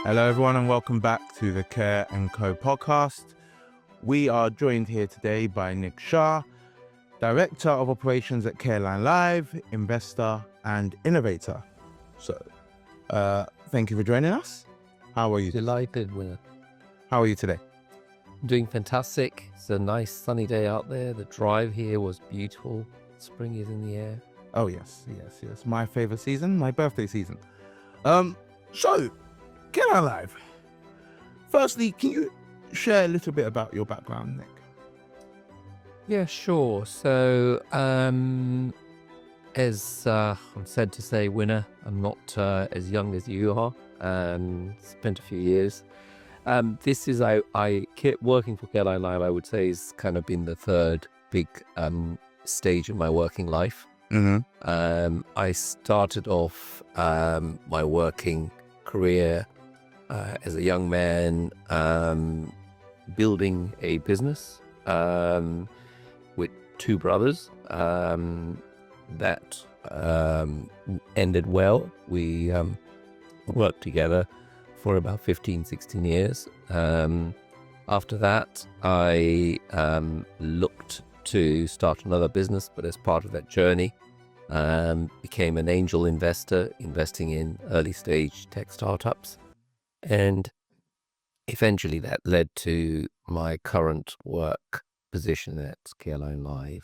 Hello, everyone, and welcome back to the Care & Co podcast. We are joined here today by Nick Shah, Director of Operations at CareLineLive, investor and innovator. So, thank you for joining us. How are you? Delighted, winner. How are you today? Doing fantastic. It's a nice sunny day out there. The drive here was beautiful. Spring is in the air. Oh, yes. My favorite season, my birthday season. So, CareLineLive. Firstly, can you share a little bit about your background, Nick? Yeah, sure. So, as I'm sad to say, winner, I'm not as young as you are. Spent a few years. This is, I kept working for CareLineLive, I would say, has kind of been the third big stage of my working life. Mm-hmm. I started off my working career as a young man, building a business with two brothers that ended well. We worked together for about 15, 16 years. After that, I looked to start another business, but as part of that journey, became an angel investor, investing in early stage tech startups. And eventually that led to my current work position at CareLineLive.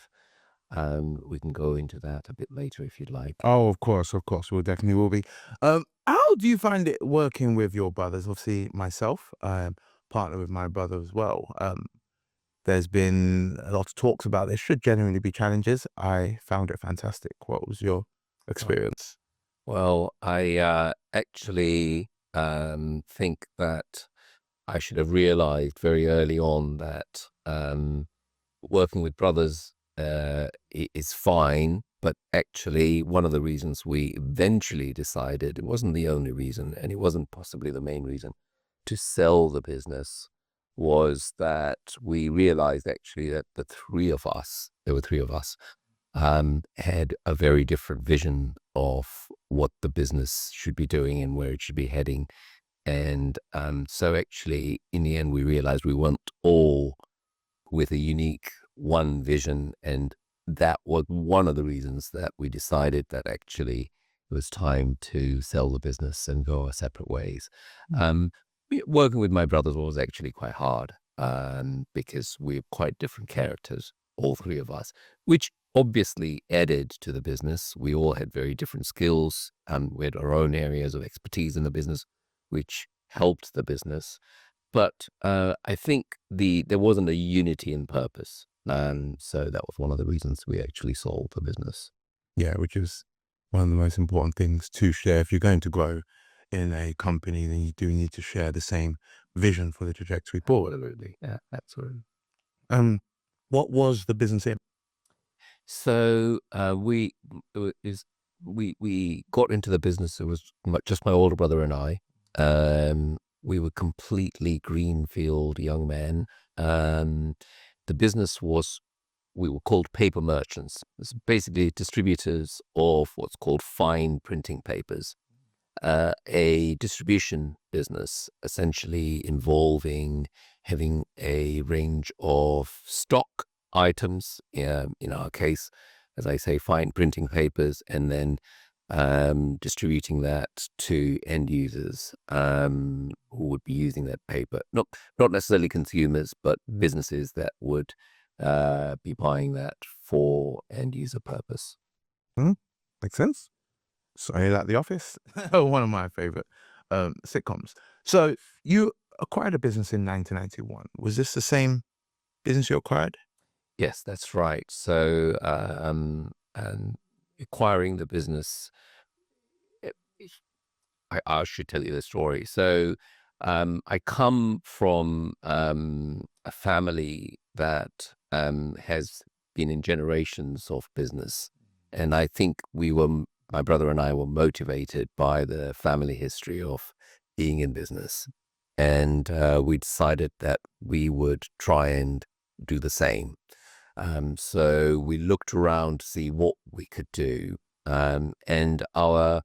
We can go into that a bit later if you'd like. Oh, of course. We definitely will be. How do you find it working with your brothers? Obviously, myself, partner with my brother as well. There's been a lot of talks about this. Should genuinely be challenges. I found it fantastic. What was your experience? Well, I actually think that I should have realized very early on that working with brothers is fine, but actually one of the reasons we eventually decided, it wasn't the only reason, and it wasn't possibly the main reason, to sell the business, was that we realized actually that there were three of us, had a very different vision of what the business should be doing and where it should be heading. And so actually, in the end, we realized we weren't all with a unique one vision. And that was one of the reasons that we decided that actually it was time to sell the business and go our separate ways. Working with my brothers was actually quite hard because we're quite different characters, all three of us, which obviously added to the business. We all had very different skills. We had our own areas of expertise in the business, which helped the business. But I think there wasn't a unity in purpose. So that was one of the reasons we actually sold the business. Yeah, which is one of the most important things to share. If you're going to grow in a company, then you do need to share the same vision for the trajectory forward. Absolutely. Yeah, absolutely. What was the business in? So we got into the business. It was just my older brother and I. We were completely greenfield young men. The business we were called paper merchants. It's basically distributors of what's called fine printing papers. A distribution business, essentially involving having a range of stock items, in our case, as I say, fine printing papers, and then distributing that to end users who would be using that paper. Not necessarily consumers, but businesses that would be buying that for end user purpose. Makes sense. So I like The Office, one of my favorite sitcoms. So you acquired a business in 1991. Was this the same business you acquired? Yes, that's right. So acquiring the business, I should tell you the story. So I come from a family that has been in generations of business. And I think my brother and I were motivated by the family history of being in business. And we decided that we would try and do the same. So we looked around to see what we could do. And our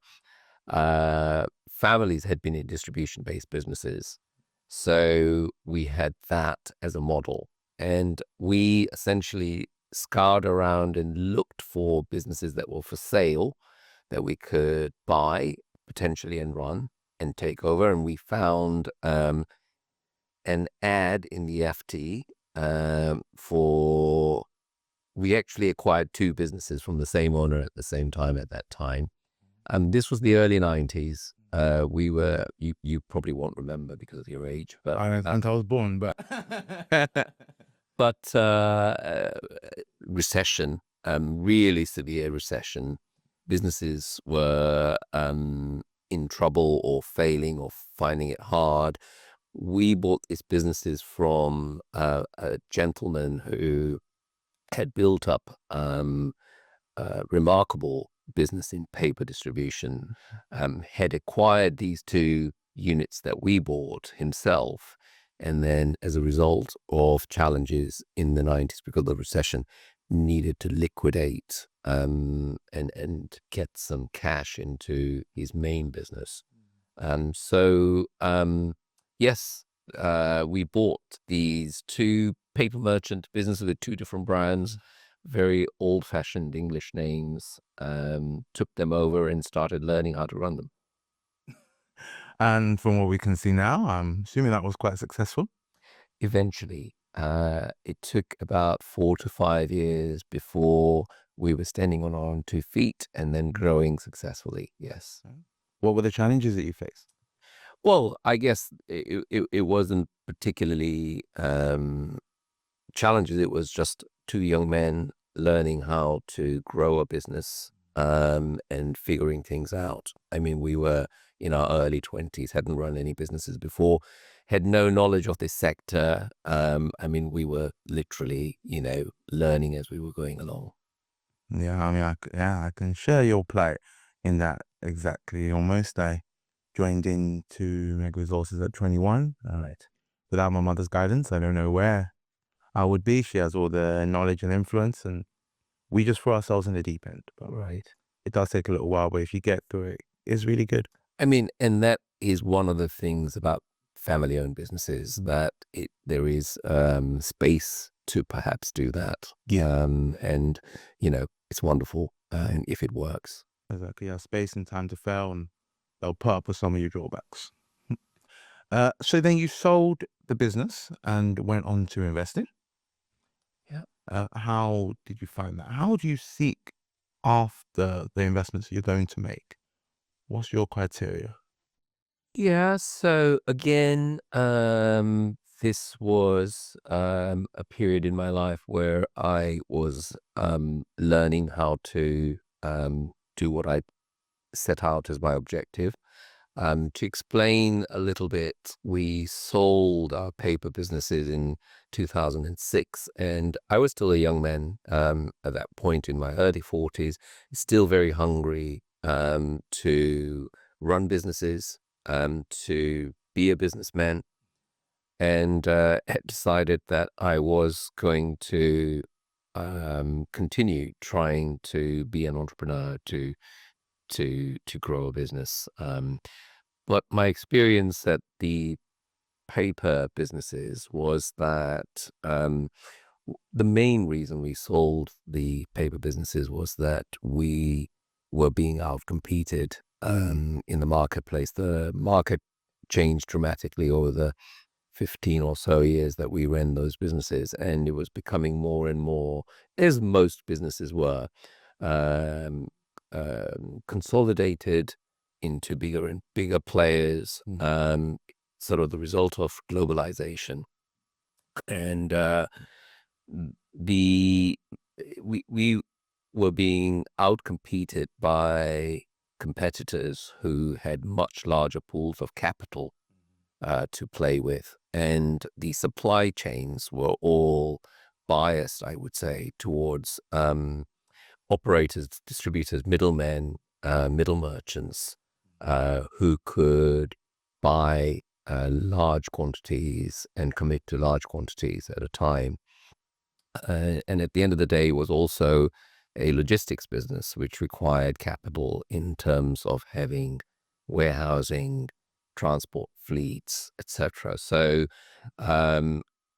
families had been in distribution-based businesses. So we had that as a model. And we essentially scoured around and looked for businesses that were for sale that we could buy potentially and run and take over. And we found an ad in the FT for, we actually acquired two businesses from the same owner at the same time at that time. This was the early 90s. We were, you probably won't remember because of your age, but I was born, but recession, really severe recession. Businesses were in trouble or failing or finding it hard. We bought these businesses from a gentleman who had built up remarkable business in paper distribution, had acquired these two units that we bought himself, and then as a result of challenges in the 90s because of the recession, needed to liquidate and get some cash into his main business. Yes, we bought these two paper merchant businesses with two different brands, very old-fashioned English names, took them over and started learning how to run them. and from what we can see now, I'm assuming that was quite successful. Eventually, it took about 4 to 5 years before we were standing on our own 2 feet and then growing successfully. Yes. What were the challenges that you faced? Well, I guess it wasn't particularly challenges. It was just two young men learning how to grow a business and figuring things out. I mean, we were in our early 20s, hadn't run any businesses before, had no knowledge of this sector. I mean, we were literally, learning as we were going along. Yeah, I mean, I can share your plight in that exactly. Almost, I joined into Mega Resources at 21. Right. Without my mother's guidance, I don't know where I would be. She has all the knowledge and influence, and we just throw ourselves in the deep end. But Right. it does take a little while, but if you get through it, it's really good. I mean, and that is one of the things about family-owned businesses, that there is space to perhaps do that. Yeah. And, it's wonderful if it works. Exactly. Yeah, space and time to fail, and they'll put up with some of your drawbacks. So then you sold the business and went on to investing. Yeah. How did you find that? How do you seek after the investments you're going to make? What's your criteria? Yeah, so again, this was a period in my life where I was learning how to do what I set out as my objective. To explain a little bit, we sold our paper businesses in 2006, and I was still a young man at that point in my early 40s, still very hungry to run businesses, to be a businessman, and had decided that I was going to continue trying to be an entrepreneur, to grow a business. But my experience at the paper businesses was that the main reason we sold the paper businesses was that we were being outcompeted in the marketplace. The market changed dramatically over the 15 or so years that we ran those businesses, and it was becoming more and more, as most businesses were, consolidated into bigger and bigger players, sort of the result of globalization. And we were being outcompeted by competitors who had much larger pools of capital to play with. And the supply chains were all biased, I would say, towards operators, distributors, middlemen, middle merchants who could buy large quantities and commit to large quantities at a time. And at the end of the day, it was also a logistics business, which required capital in terms of having warehousing, transport fleets, etc. So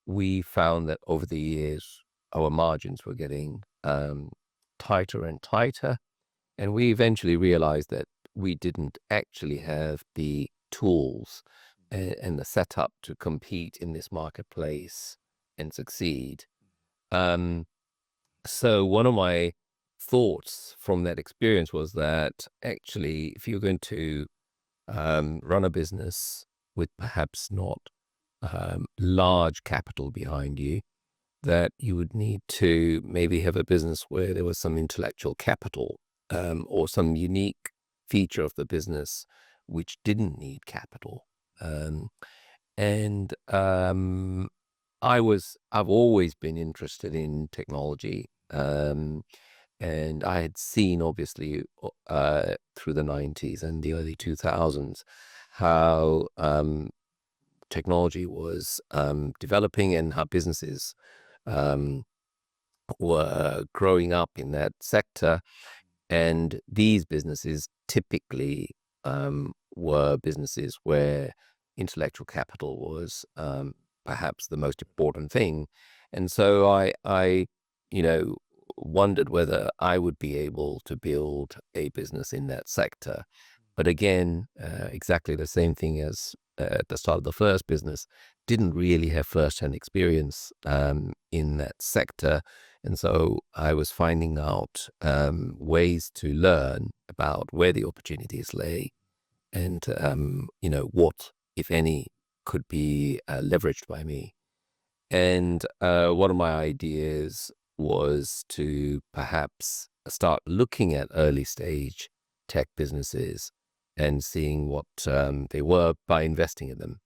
we found that over the years, our margins were getting tighter and tighter. And we eventually realized that we didn't actually have the tools and the setup to compete in this marketplace and succeed. So one of my thoughts from that experience was that actually, if you're going to run a business with perhaps not large capital behind you, that you would need to maybe have a business where there was some intellectual capital or some unique feature of the business which didn't need capital. And I've always been interested in technology. And I had seen, obviously, through the 90s and the early 2000s, how technology was developing and how businesses were growing up in that sector. And these businesses typically were businesses where intellectual capital was perhaps the most important thing. And so I wondered whether I would be able to build a business in that sector. But again, exactly the same thing as at the start of the first business, didn't really have first-hand experience in that sector. And so I was finding out ways to learn about where the opportunities lay and, what, if any, could be leveraged by me. And one of my ideas was to perhaps start looking at early stage tech businesses and seeing what they were by investing in them.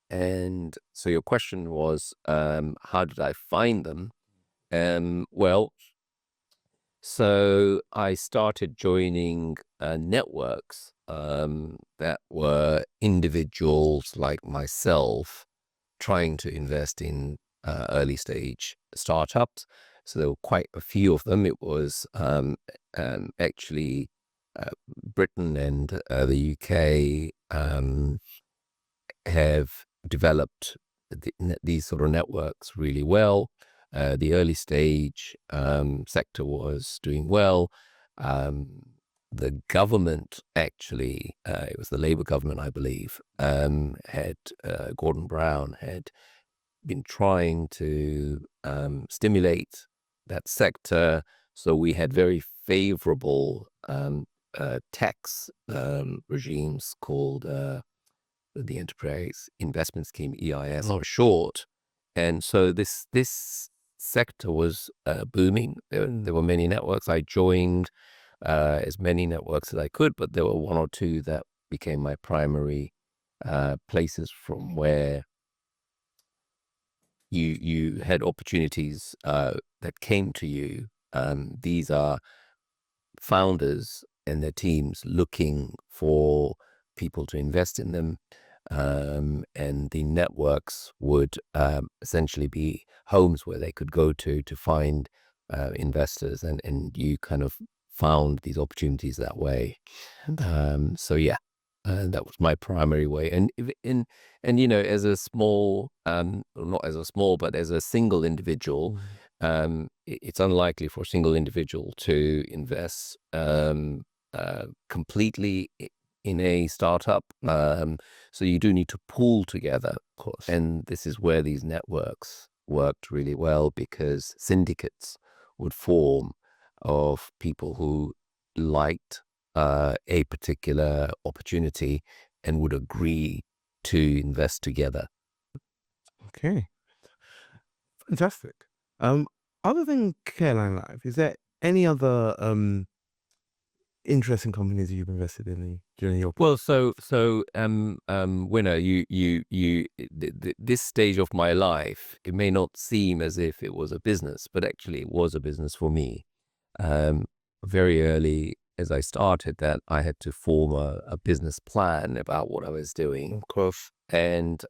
And so your question was, how did I find them? Well, so I started joining networks that were individuals like myself trying to invest in early stage startups. So there were quite a few of them. It was actually Britain and the UK have developed these sort of networks really well. The early stage sector was doing well. The government actually, it was the Labour government, I believe, had Gordon Brown had been trying to stimulate that sector. So we had very favorable tax regimes called the Enterprise Investment Scheme, EIS for short. And so this sector was booming. There were many networks. I joined as many networks as I could, but there were one or two that became my primary places from where you had opportunities that came to you. These are founders and their teams looking for people to invest in them. And the networks would essentially be homes where they could go to find investors, and you kind of found these opportunities that way. So yeah, that was my primary way. And as a small, not as a small, but as a single individual, it's unlikely for a single individual to invest completely in a startup. So you do need to pool together, of course. And this is where these networks worked really well, because syndicates would form of people who liked a particular opportunity and would agree to invest together. Okay, fantastic. Other than CareLineLive, is there any other interesting companies you've invested in during your? Well, Winner, this stage of my life, it may not seem as if it was a business, but actually it was a business for me. Very early as I started that, I had to form a business plan about what I was doing. Of course. And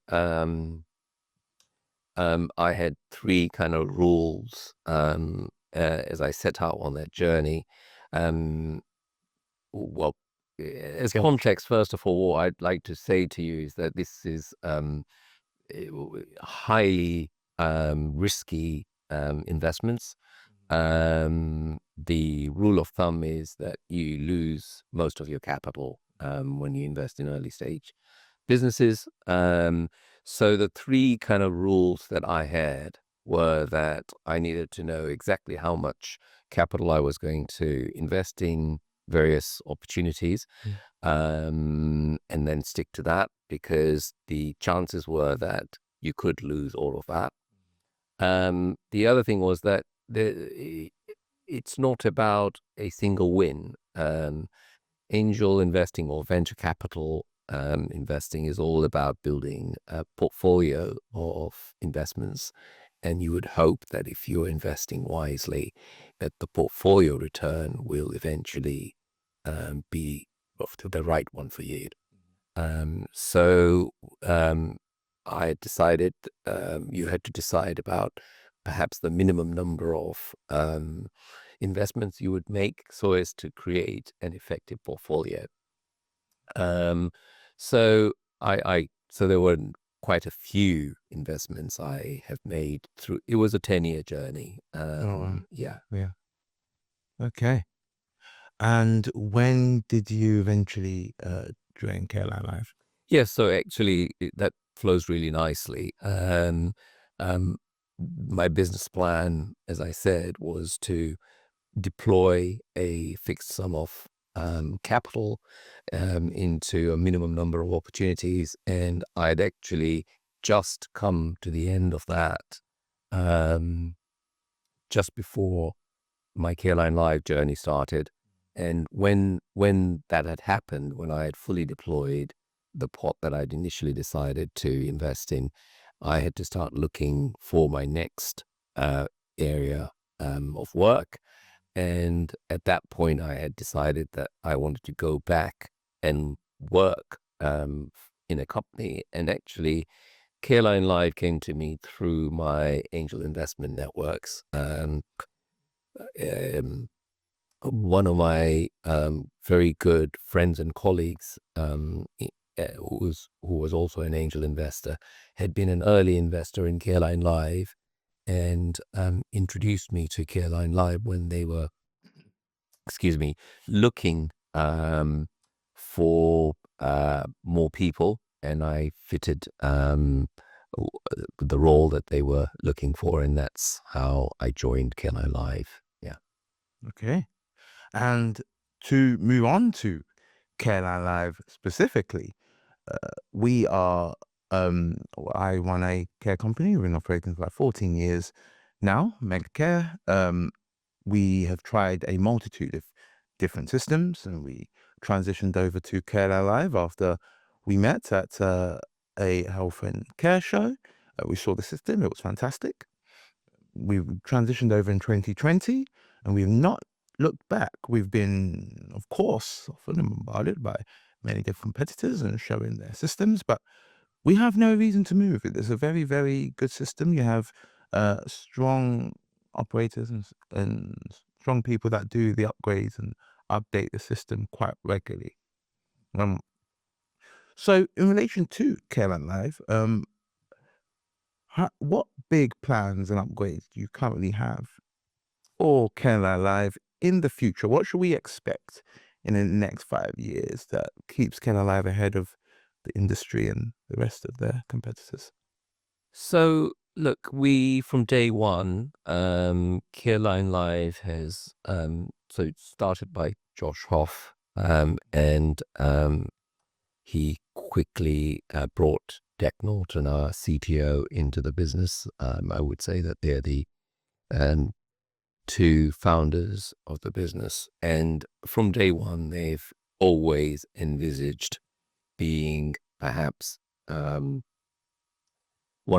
I had three kind of rules as I set out on that journey. Well, as Yep. context, first of all, what I'd like to say to you is that this is highly risky investments. The rule of thumb is that you lose most of your capital when you invest in early stage businesses. So the three kind of rules that I had were that I needed to know exactly how much capital I was going to invest in various opportunities, and then stick to that, because the chances were that you could lose all of that. The other thing was that it's not about a single win. Angel investing or venture capital investing is all about building a portfolio of investments. And you would hope that if you're investing wisely, that the portfolio return will eventually be the right one for you. So I had decided you had to decide about perhaps the minimum number of investments you would make so as to create an effective portfolio. So so there were quite a few investments I have made through. It was a 10-year journey. Oh, Yeah. yeah. Okay. And when did you eventually join CareLineLive? Yes, so actually that flows really nicely. My business plan, as I said, was to deploy a fixed sum of capital into a minimum number of opportunities, and I'd actually just come to the end of that just before my CareLineLive journey started. And when that had happened, when I had fully deployed the pot that I'd initially decided to invest in, I had to start looking for my next area of work. And at that point, I had decided that I wanted to go back and work in a company. And actually, CareLineLive came to me through my angel investment networks. One of my very good friends and colleagues, who was also an angel investor, had been an early investor in CareLineLive, and introduced me to CareLineLive when they were, excuse me, looking for more people, and I fitted the role that they were looking for, and that's how I joined CareLineLive. Yeah. Okay. And to move on to CareLineLive specifically, we are, I run a care company. We've been operating for about 14 years now, Megacare. We have tried a multitude of different systems, and we transitioned over to CareLineLive after we met at a health and care show. We saw the system. It was fantastic. We transitioned over in 2020, and we've not looked back. We've been, of course, often bombarded by many different competitors and showing their systems, but we have no reason to move. It's a very, very good system. You have strong operators and strong people that do the upgrades and update the system quite regularly. So in relation to CareLineLive, what big plans and upgrades do you currently have for CareLineLive in the future? What should we expect in the next 5 years that keeps CareLineLive ahead of the industry and the rest of their competitors? So look, we from day one, CareLineLive has so it started by Josh Hoff, and he quickly brought Deck Norton, our CTO, into the business. I would say that they're the two founders of the business, and from day one, they've always envisaged being perhaps one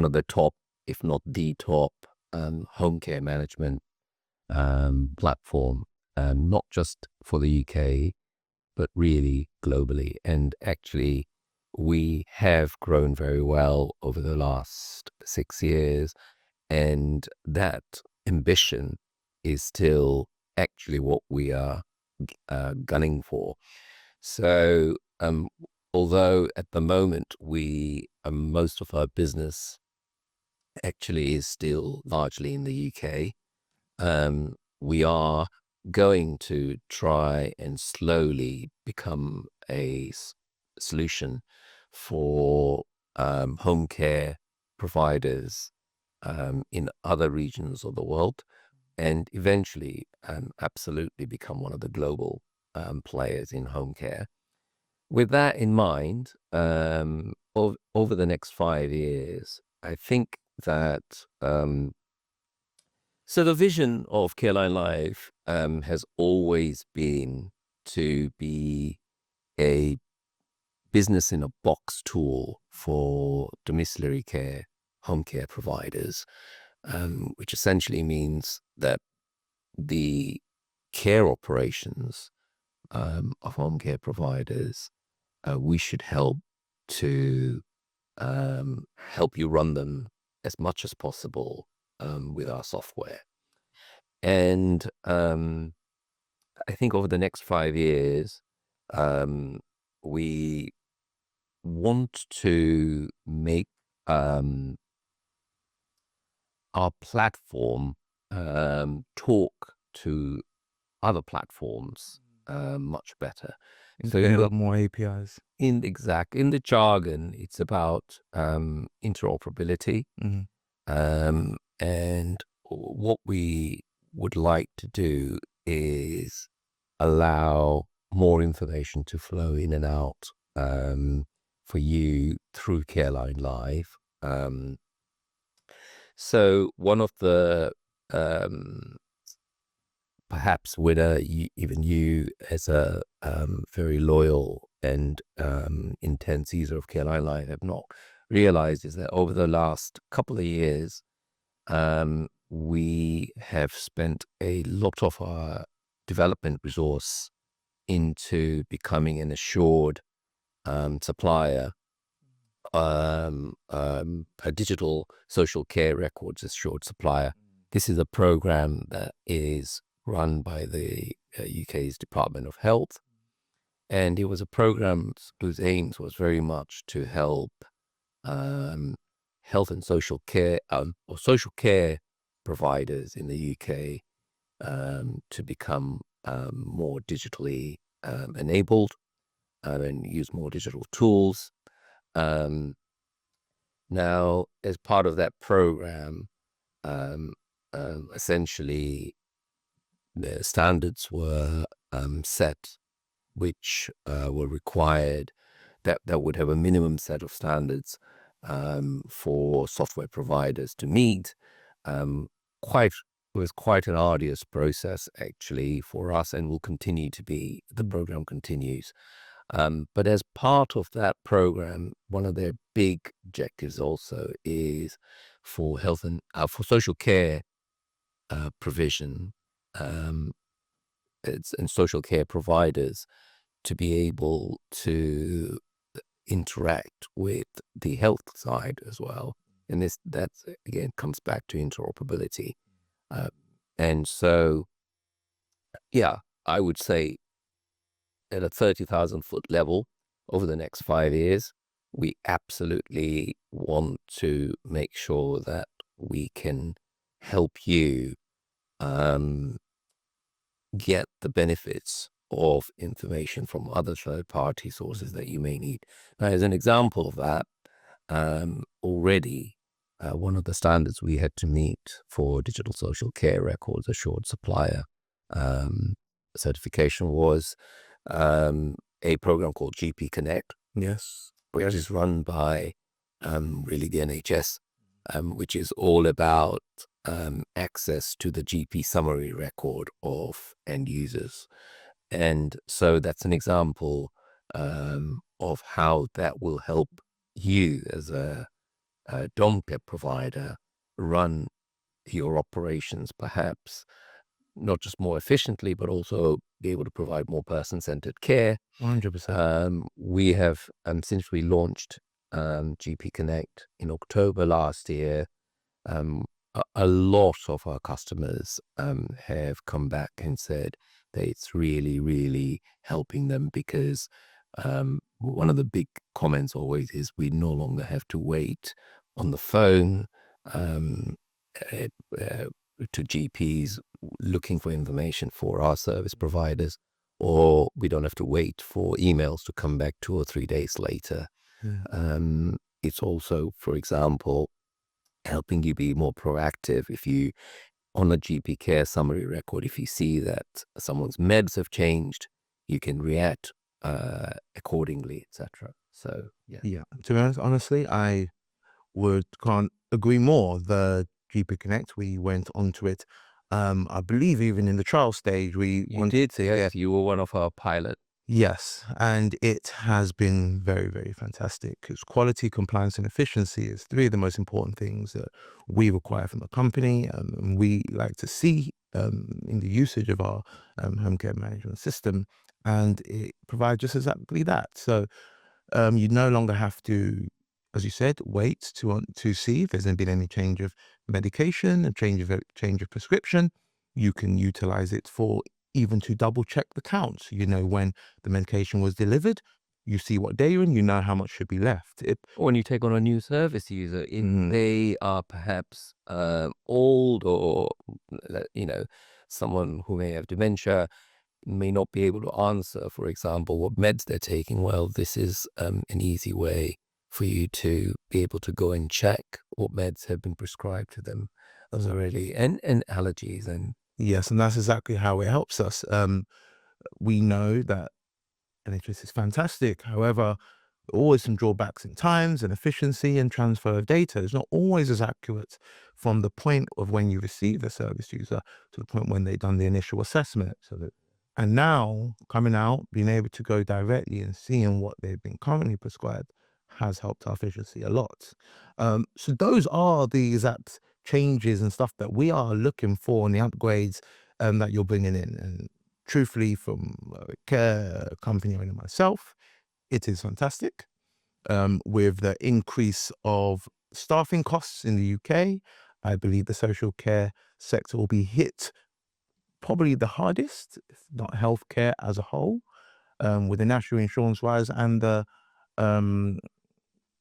of the top, if not the top, home care management platform, not just for the UK, but really globally. And actually, we have grown very well over the last 6 years, and that ambition is still actually what we are gunning for. So although at the moment most of our business actually is still largely in the UK, we are going to try and slowly become a solution for home care providers in other regions of the world, and eventually absolutely become one of the global players in home care. With that in mind, over the next 5 years, I think that so the vision of CareLineLive has always been to be a business in a box tool for domiciliary care, home care providers, which essentially means that the care operations of home care providers, we should help to help you run them as much as possible with our software. And I think over the next 5 years, we want to make our platform talk to other platforms much better. So you have more APIs. In the jargon, it's about interoperability. And what we would like to do is allow more information to flow in and out for you through CareLineLive. So one of the perhaps whether even you as a very loyal and intense user of CareLineLive have not realized is that over the last couple of years, we have spent a lot of our development resource into becoming an assured supplier, a digital social care records assured supplier. This is a program that is run by the UK's Department of Health, and it was a program whose aims was very much to help health and social care or social care providers in the UK to become more digitally enabled and use more digital tools. Now, as part of that program, essentially the standards were set, which were required that would have a minimum set of standards for software providers to meet. It was quite an arduous process actually for us, and will continue to be. The program continues. But as part of that program, one of their big objectives also is for health and for social care provision and social care providers to be able to interact with the health side as well. And that again comes back to interoperability. And so, yeah, I would say at a 30,000-foot level over the next 5 years, we absolutely want to make sure that we can help you get the benefits of information from other third-party sources that you may need. Now, as an example of that, already one of the standards we had to meet for digital social care records assured supplier certification was a program called GP Connect. Yes. Which is run by really the NHS, which is all about access to the GP summary record of end users. And so that's an example of how that will help you as a dom care provider run your operations perhaps not just more efficiently, but also be able to provide more person-centered care. 100%. We have, since we launched GP Connect in October last year, a lot of our customers have come back and said, that it's really, really helping them, because one of the big comments always is we no longer have to wait on the phone um, uh, uh, to GPs looking for information for our service providers, or we don't have to wait for emails to come back 2 or 3 days later. It's also, for example, helping you be more proactive. If you, on a GP care summary record, if you see that someone's meds have changed, you can react accordingly, etc. So, yeah. Yeah. To be honest, honestly, I can't agree more. The GP Connect, we went onto it. I believe even in the trial stage, You did say, yes, you were one of our pilot. Yes, and it has been very, very fantastic because quality, compliance, and efficiency is three of the most important things that we require from the company, and we like to see in the usage of our home care management system, and it provides just exactly that. So you no longer have to, as you said, wait to see if there's been any change of medication, a change of prescription. You can utilize it for even to double check the counts. You know when the medication was delivered. You see what day you're in. You know how much should be left. When you take on a new service user, if Mhm. they are perhaps old, or someone who may have dementia, may not be able to answer, for example, what meds they're taking. Well, this is an easy way for you to be able to go and check what meds have been prescribed to them already, and allergies. And Yes, and that's exactly how it helps us. We know that NHS is fantastic. However, always some drawbacks in times and efficiency and transfer of data. It's not always as accurate from the point of when you receive a service user to the point when they've done the initial assessment. And now coming out, being able to go directly and seeing what they've been currently prescribed has helped our efficiency a lot. So those are the exact changes and stuff that we are looking for and the upgrades that you're bringing in. And truthfully, from a care company owner myself, it is fantastic. With the increase of staffing costs in the UK, I believe the social care sector will be hit probably the hardest, if not healthcare as a whole, with the national insurance rise and the um,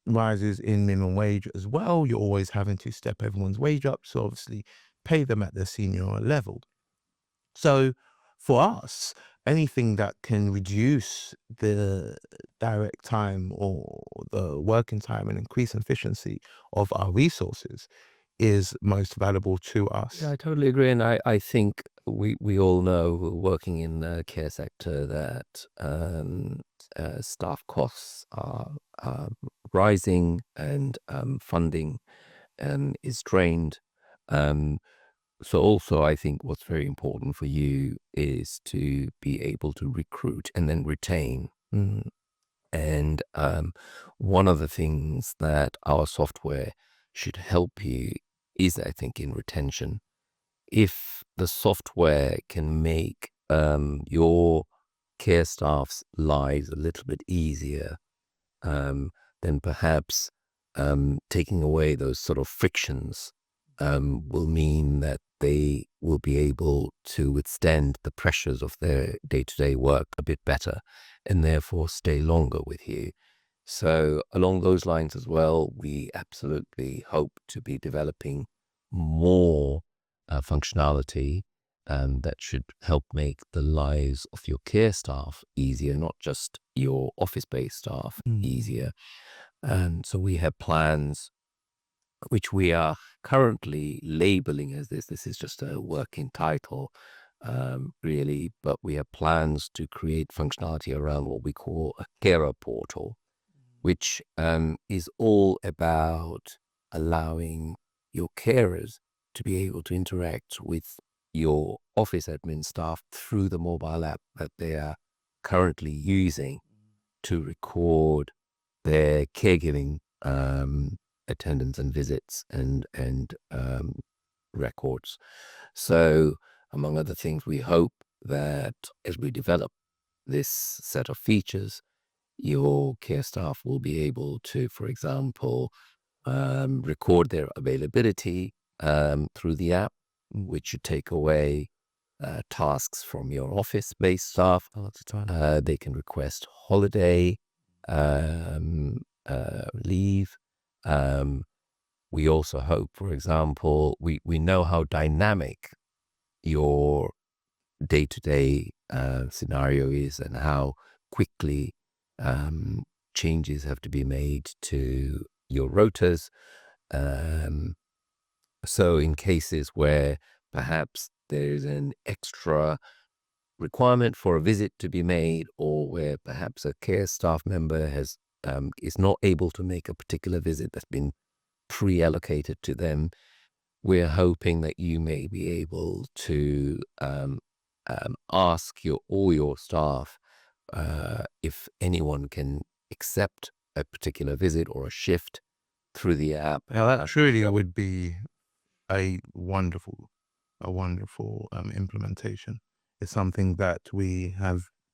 rises in minimum wage as well. You're always having to step everyone's wage up, so obviously pay them at their senior level. So for us, anything that can reduce the direct time or the working time and increase efficiency of our resources is most valuable to us. yeah, I totally agree. And I think we all know, who are working in the care sector, that staff costs are rising, and funding is drained. Um, so also, I think what's very important for you is to be able to recruit and then retain. Mm, And one of the things that our software should help you is, I think, in retention. If the software can make your care staff's lives a little bit easier, um, then perhaps taking away those sort of frictions will mean that they will be able to withstand the pressures of their day-to-day work a bit better, and therefore stay longer with you. So along those lines as well, we absolutely hope to be developing more functionality that should help make the lives of your care staff easier, not just your office-based staff mm, easier. And so we have plans which we are currently labeling as this. This is just a working title, really, but we have plans to create functionality around what we call a carer portal, which is all about allowing your carers to be able to interact with your office admin staff through the mobile app that they are currently using to record their caregiving attendance and visits and records. So, among other things, we hope that as we develop this set of features, your care staff will be able to, for example, record their availability through the app, which should take away tasks from your office-based staff. A lot of time. They can request holiday leave. We also hope, for example, we know how dynamic your day-to-day scenario is and how quickly changes have to be made to your rotas. So in cases where perhaps there's an extra requirement for a visit to be made, or where perhaps a care staff member is not able to make a particular visit that's been pre-allocated to them, we're hoping that you may be able to ask all your staff if anyone can accept a particular visit or a shift through the app. Yeah, that truly would be a wonderful, implementation. It's something that we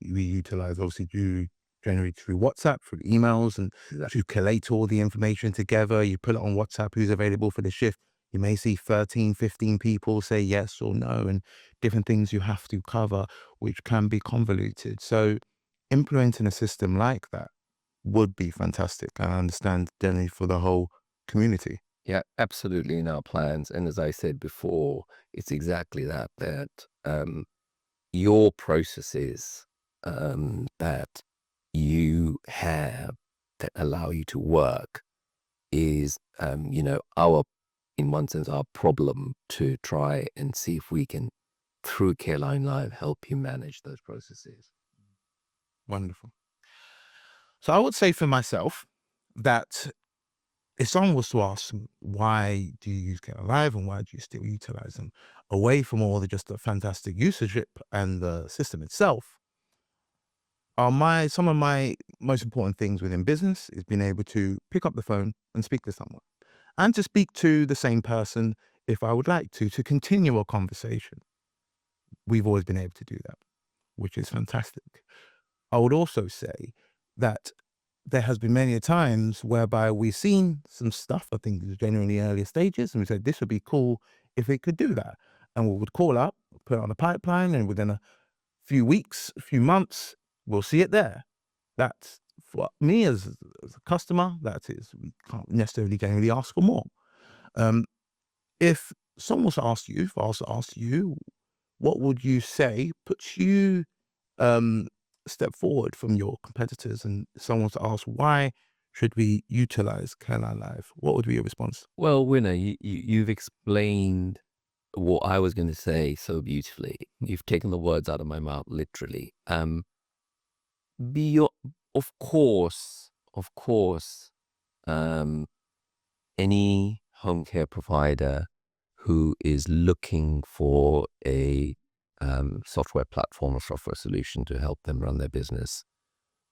utilize, obviously, generally through WhatsApp, through emails, and to collate all the information together. You put it on WhatsApp, who's available for the shift. You may see 13, 15 people say yes or no, and different things you have to cover, which can be convoluted. So implementing a system like that would be fantastic. I understand generally for the whole community. Yeah, absolutely in our plans. And as I said before, it's exactly that your processes that you have that allow you to work is, in one sense, our problem to try and see if we can, through CareLineLive, help you manage those processes. Wonderful. So I would say for myself that if someone was to ask why do you use CareLineLive and why do you still utilize them, away from all the just the fantastic usage and the system itself, some of my most important things within business is being able to pick up the phone and speak to someone, and to speak to the same person if I would like to continue a conversation. We've always been able to do that, which is fantastic. I would also say that there has been many a times whereby we've seen some stuff, I think it's genuinely earlier stages, and we said this would be cool if it could do that. And we would call up, put it on the pipeline, and within a few weeks, a few months, we'll see it there. That's for me as a customer, that is, we can't necessarily generally ask for more. Um, if someone was to ask you, if I was to ask you, what would you say puts you step forward from your competitors, and someone to ask why should we utilize CareLineLive, what would be your response? Well, Winner, you've explained what I was going to say so beautifully. You've taken the words out of my mouth, literally. Be of course, um, any home care provider who is looking for a software platform or software solution to help them run their business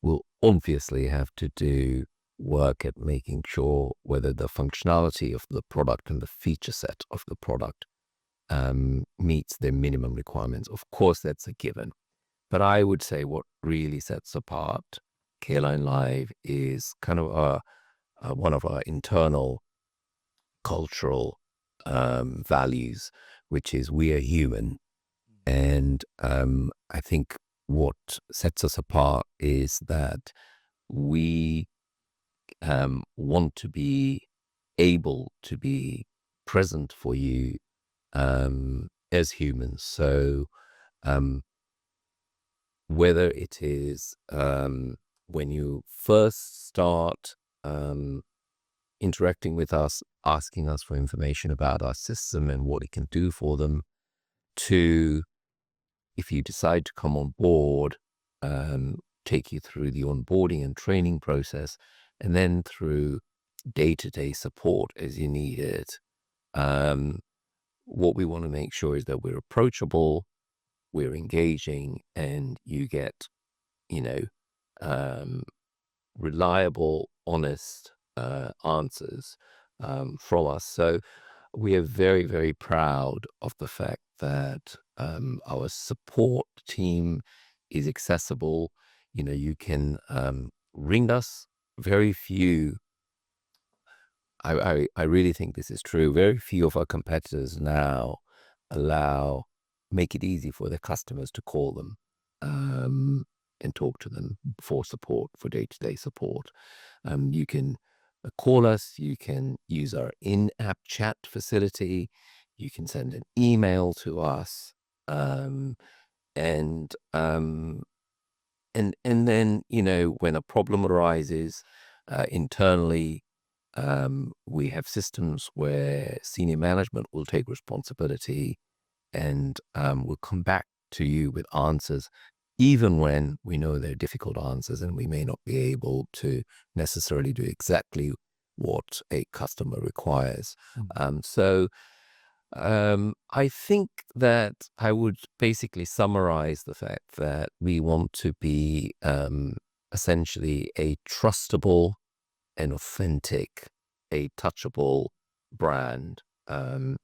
will obviously have to do work at making sure whether the functionality of the product and the feature set of the product meets their minimum requirements. Of course, that's a given. But I would say what really sets apart CareLineLive is kind of one of our internal cultural values, which is we are human. And I think what sets us apart is that we want to be able to be present for you as humans. So whether it is when you first start interacting with us, asking us for information about our system and what it can do for them, to if you decide to come on board, take you through the onboarding and training process, and then through day-to-day support as you need it. What we want to make sure is that we're approachable, we're engaging, and you get, reliable, honest answers from us. So we are very, very proud of the fact that our support team is accessible. You can ring us. Very few, I really think this is true. Very few of our competitors now allow make it easy for their customers to call them and talk to them for support, for day-to-day support. You can call us, you can use our in-app chat facility, you can send an email to us, and then, you know, when a problem arises internally, we have systems where senior management will take responsibility and will come back to you with answers, even when we know they're difficult answers and we may not be able to necessarily do exactly what a customer requires. So I think that I would basically summarize the fact that we want to be essentially a trustable and authentic, a touchable brand. And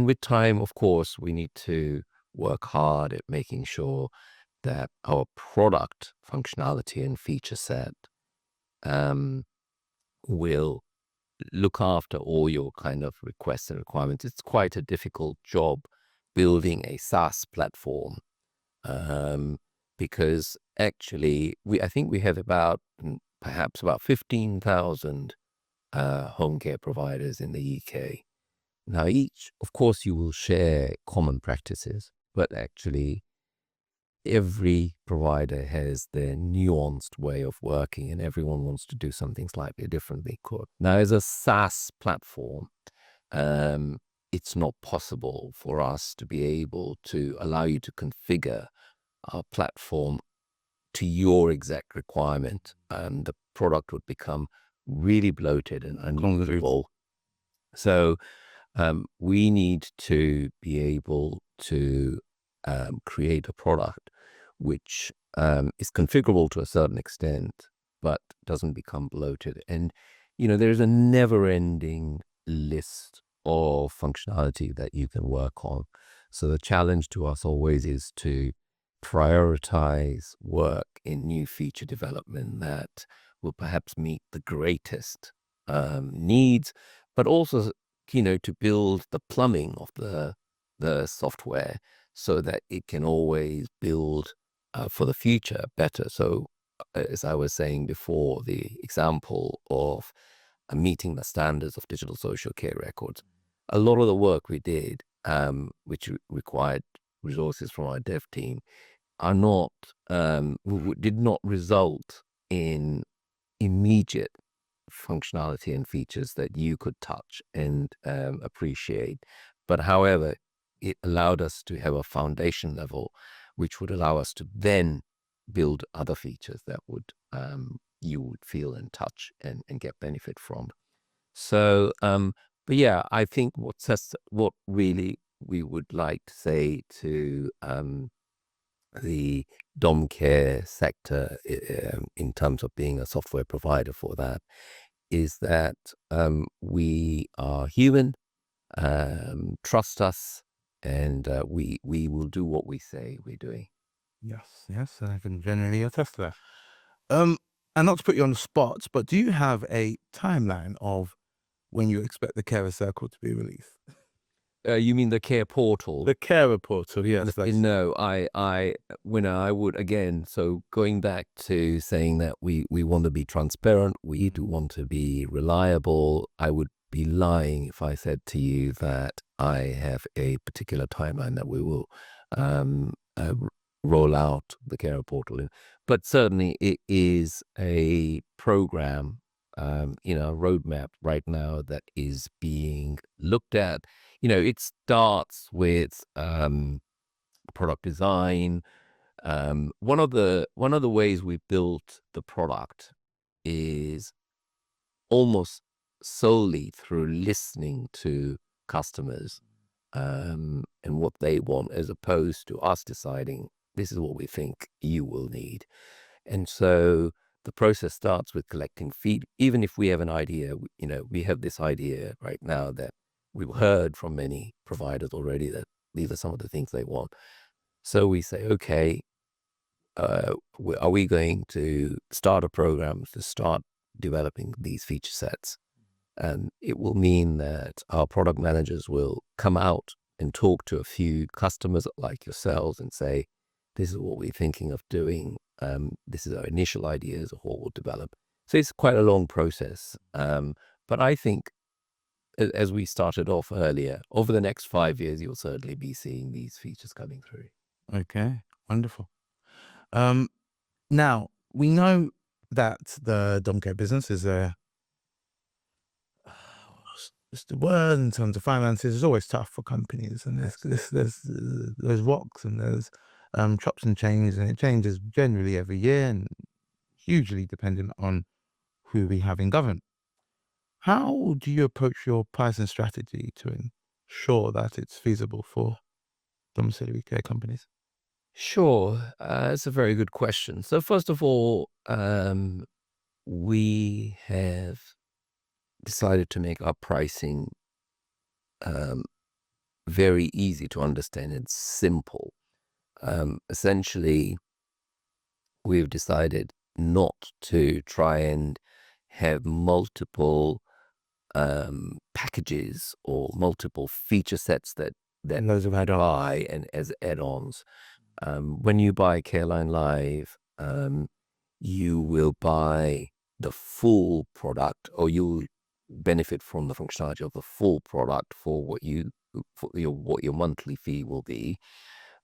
with time, of course, we need to work hard at making sure that our product functionality and feature set will look after all your kind of requests and requirements. It's quite a difficult job building a SaaS platform because actually I think we have perhaps about 15,000 home care providers in the UK. Now, of course, you will share common practices, but actually every provider has their nuanced way of working and everyone wants to do something slightly differently. Now, as a SaaS platform, it's not possible for us to be able to allow you to configure our platform to your exact requirement. The product would become really bloated and unusable. So we need to be able to create a product which is configurable to a certain extent, but doesn't become bloated. And, you know, there's a never-ending list of functionality that you can work on. So the challenge to us always is to prioritize work in new feature development that will perhaps meet the greatest needs, but also, you know, to build the plumbing of the software so that it can always build for the future better. So as I was saying before, the example of meeting the standards of digital social care records, a lot of the work we did, which required resources from our dev team, did not result in immediate functionality and features that you could touch and appreciate. But however, it allowed us to have a foundation level, which would allow us to then build other features that would you would feel and touch and get benefit from. So, but yeah, I think what really we would like to say to the dom care sector in terms of being a software provider for that is that we are human, trust us, and we will do what we say we're doing. Yes, I can generally attest to that. And not to put you on the spot, but do you have a timeline of when you expect the Carer Circle to be released? You mean the care portal? The Carer Portal, yes. No, I would, again, so going back to saying that we want to be transparent, we do want to be reliable, I would be lying if I said to you that I have a particular timeline that we will roll out the Carer Portal in. But certainly it is a program, a roadmap right now that is being looked at. You know, it starts with product design. One of the ways we built the product is almost solely through listening to customers and what they want, as opposed to us deciding this is what we think you will need. And so the process starts with collecting feed. Even if we have an idea, we have this idea right now that we've heard from many providers already that these are some of the things they want. So we say, okay, are we going to start a program to start developing these feature sets? And it will mean that our product managers will come out and talk to a few customers like yourselves and say, this is what we're thinking of doing. This is our initial ideas of what we'll develop. So it's quite a long process. But I think, as we started off earlier, over the next 5 years, you'll certainly be seeing these features coming through. Okay, wonderful. Now, we know that the dom care business is what's the word in terms of finances, is always tough for companies, and there's rocks and there's chops and changes, and it changes generally every year and hugely dependent on who we have in government. How do you approach your pricing strategy to ensure that it's feasible for domiciliary care companies? Sure, it's a very good question. So first of all, we have decided to make our pricing um, very easy to understand and simple. Essentially, we've decided not to try and have multiple packages or multiple feature sets that And those have had buy and as add-ons. When you buy CareLineLive, you will buy the full product, or you'll benefit from the functionality of the full product for what your monthly fee will be,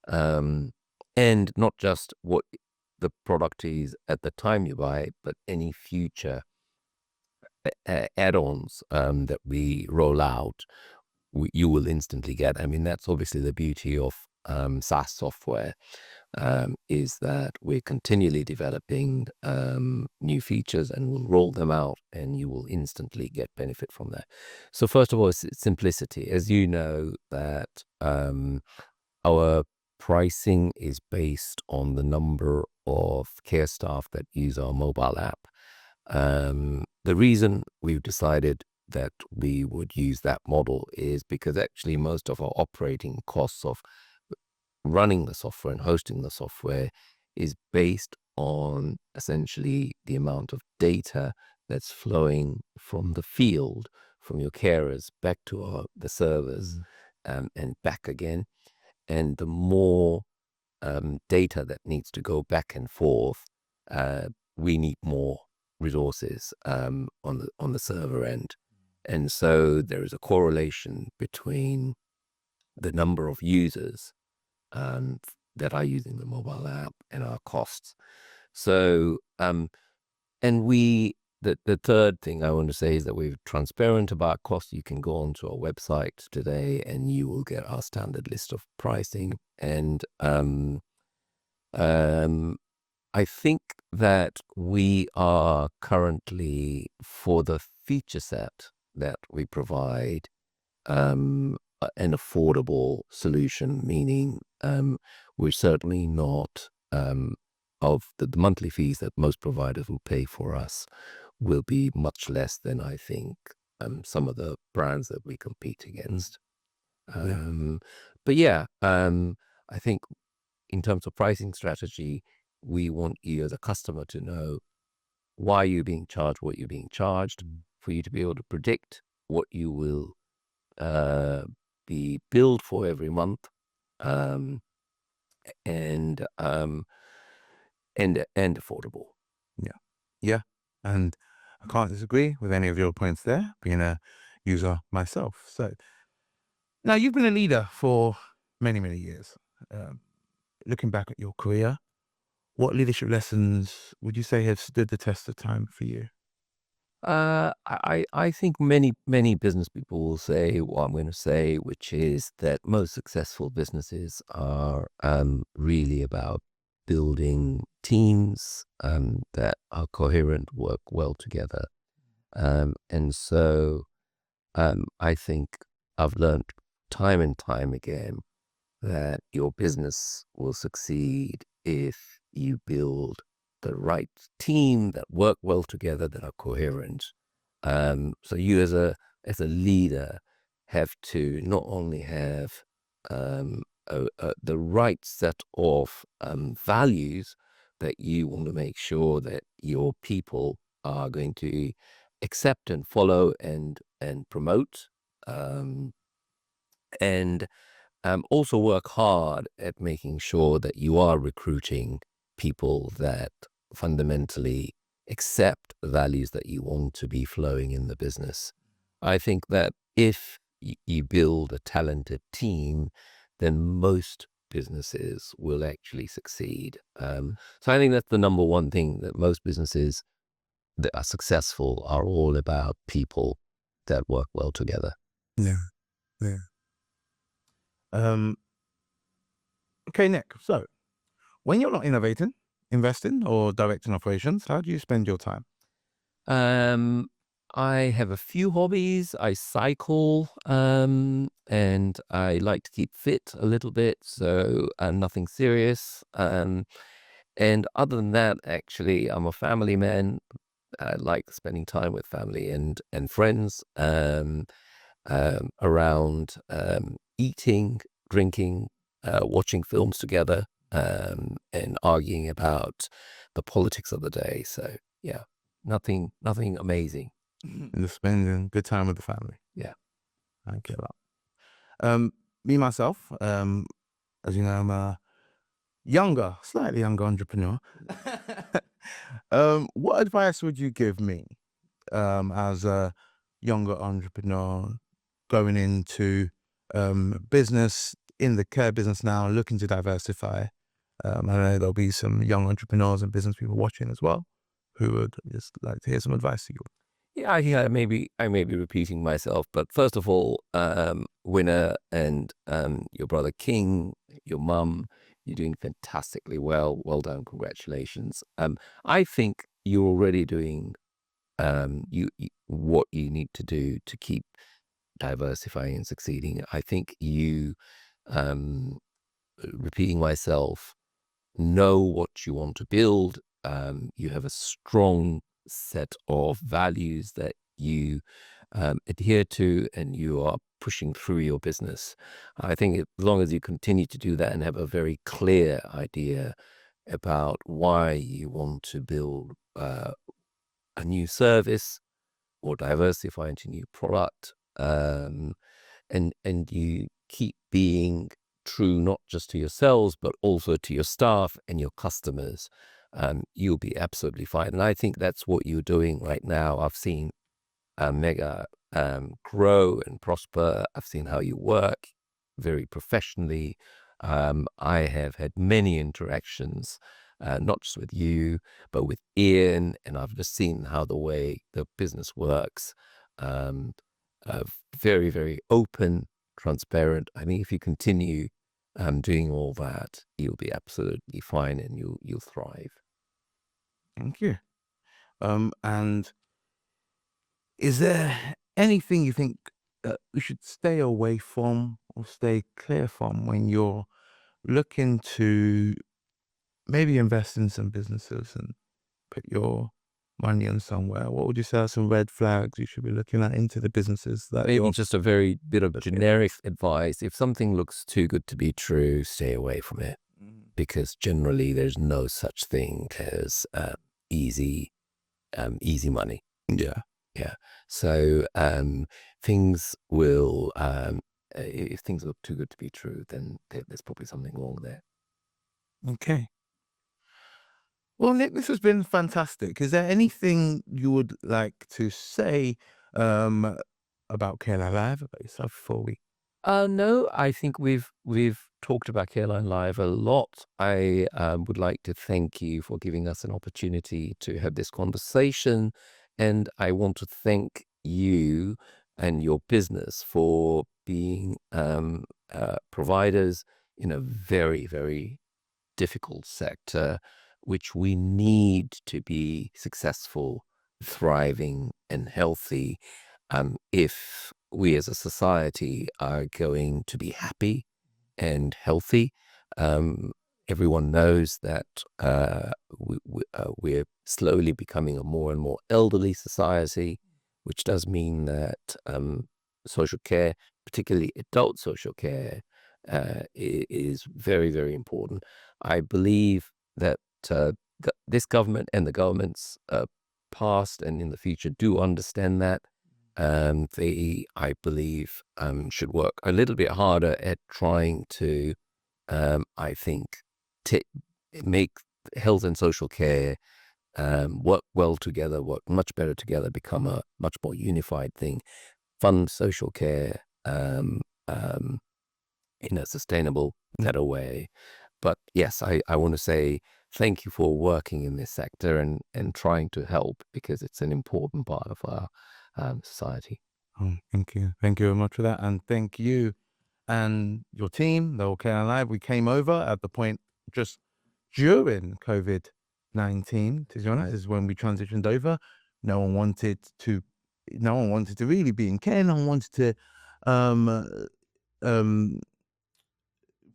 and not just what the product is at the time you buy it, but any future add-ons that we roll out, you will instantly get. I mean, that's obviously the beauty of SaaS software, is that we're continually developing new features, and we'll roll them out, and you will instantly get benefit from that. So first of all, it's simplicity. As you know, that our pricing is based on the number of care staff that use our mobile app. The reason we've decided that we would use that model is because actually most of our operating costs of running the software and hosting the software is based on essentially the amount of data that's flowing from the field, from your carers back to the servers, and back again. And the more data that needs to go back and forth, we need more resources on the server end. And so there is a correlation between the number of users that are using the mobile app and our costs. So, and the third thing I want to say is that we're transparent about costs. You can go onto our website today and you will get our standard list of pricing. And I think that we are currently, for the feature set that we provide, an affordable solution, meaning we're certainly not, of the monthly fees that most providers will pay for us will be much less than, I think, some of the brands that we compete against. Yeah. But yeah, I think in terms of pricing strategy, we want you as a customer to know why you're being charged what you're being charged, for you to be able to predict what you will be billed for every month, um, and and affordable. Yeah. Yeah. And I can't disagree with any of your points there, being a user myself. So now you've been a leader for many, many years. Um, Looking back at your career, what leadership lessons would you say have stood the test of time for you? I think many business people will say what I'm going to say, which is that most successful businesses are really about building teams that are coherent, work well together, and so I think I've learned time and time again that your business will succeed if you build the right team that work well together, that are coherent. So you as a leader have to not only have the right set of values that you want to make sure that your people are going to accept and follow and promote, um, and Also work hard at making sure that you are recruiting people that fundamentally accept the values that you want to be flowing in the business. I think that if you build a talented team, then most businesses will actually succeed. So I think that's the number one thing, that most businesses that are successful are all about people that work well together. Yeah. Yeah. Okay, Nick. So, when you're not innovating, investing, or directing operations, how do you spend your time? Um, I have a few hobbies. I cycle, and I like to keep fit a little bit, so nothing serious. And other than that, actually, I'm a family man. I like spending time with family and friends, around eating, drinking, watching films together, and arguing about the politics of the day. So yeah, nothing amazing. And just spending good time with the family. Yeah. I get that. Me myself, as you know, I'm a slightly younger entrepreneur. What advice would you give me as a younger entrepreneur going into business in the care business now, looking to diversify? I know there'll be some young entrepreneurs and business people watching as well who would just like to hear some advice to you. Yeah, I may be repeating myself, but first of all, Winner and your brother King, your mum, you're doing fantastically well. Well done, congratulations. I think you're already doing what you need to do to keep diversifying and succeeding. I think you, um, repeating myself, know what you want to build. You have a strong set of values that you adhere to, and you are pushing through your business. I think as long as you continue to do that and have a very clear idea about why you want to build a new service or diversify into new product, and you keep being true not just to yourselves but also to your staff and your customers, you'll be absolutely fine. And I think that's what you're doing right now. I've seen Mega grow and prosper. I've seen how you work very professionally. I have had many interactions, not just with you, but with Ian, and I've just seen how the way the business works. Um, Very, very open, transparent. I think if you continue doing all that, you'll be absolutely fine, and you'll thrive. Thank you. And is there anything you think we should stay away from or stay clear from when you're looking to maybe invest in some businesses and put your money in somewhere? What would you say are some red flags you should be looking at into the businesses that Maybe you're just a very bit of looking generic advice. If something looks too good to be true, stay away from it, because generally there's no such thing as easy money. Yeah. Yeah. So things will, if things look too good to be true, then there's probably something wrong there. Okay. Well, Nick, this has been fantastic. Is there anything you would like to say um, about CareLineLive, about yourself before we? No, I think we've talked about CareLineLive a lot. I would like to thank you for giving us an opportunity to have this conversation, and I want to thank you and your business for being providers in a very, very difficult sector, which we need to be successful, thriving, and healthy, if we as a society are going to be happy and healthy. Um, Everyone knows that we're slowly becoming a more and more elderly society, which does mean that social care, particularly adult social care, is very, very important. I believe that this government and the governments past and in the future do understand that. they, I believe, should work a little bit harder at trying to, I think, make health and social care work well together, work much better together, become a much more unified thing, fund social care in a sustainable, better way. But yes, I want to say thank you for working in this sector and trying to help, because it's an important part of our society. Oh, thank you. Thank you very much for that. And thank you and your team, the CareLineLive. We came over at the point just during COVID-19, to be honest, is when we transitioned over. No one wanted to really be in care. No one wanted to,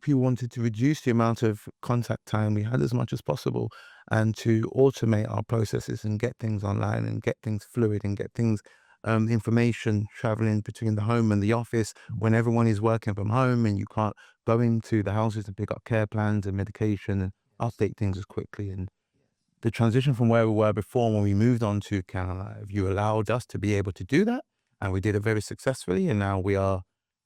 people wanted to reduce the amount of contact time we had as much as possible, and to automate our processes and get things online and get things fluid and get things, information traveling between the home and the office when everyone is working from home and you can't go into the houses and pick up care plans and medication and update things as quickly. And the transition from where we were before, when we moved on to CareLineLive, you allowed us to be able to do that, and we did it very successfully. And now we are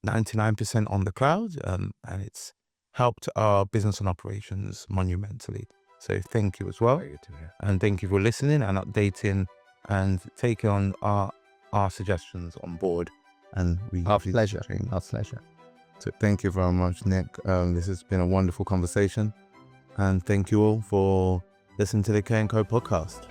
99% on the cloud, and it's helped our business and operations monumentally. So thank you as well, Very good to hear. and thank you for listening and updating and taking on our suggestions on board. And Our pleasure. Our pleasure. So thank you very much, Nick. This has been a wonderful conversation, and thank you all for listening to the Care & Co podcast.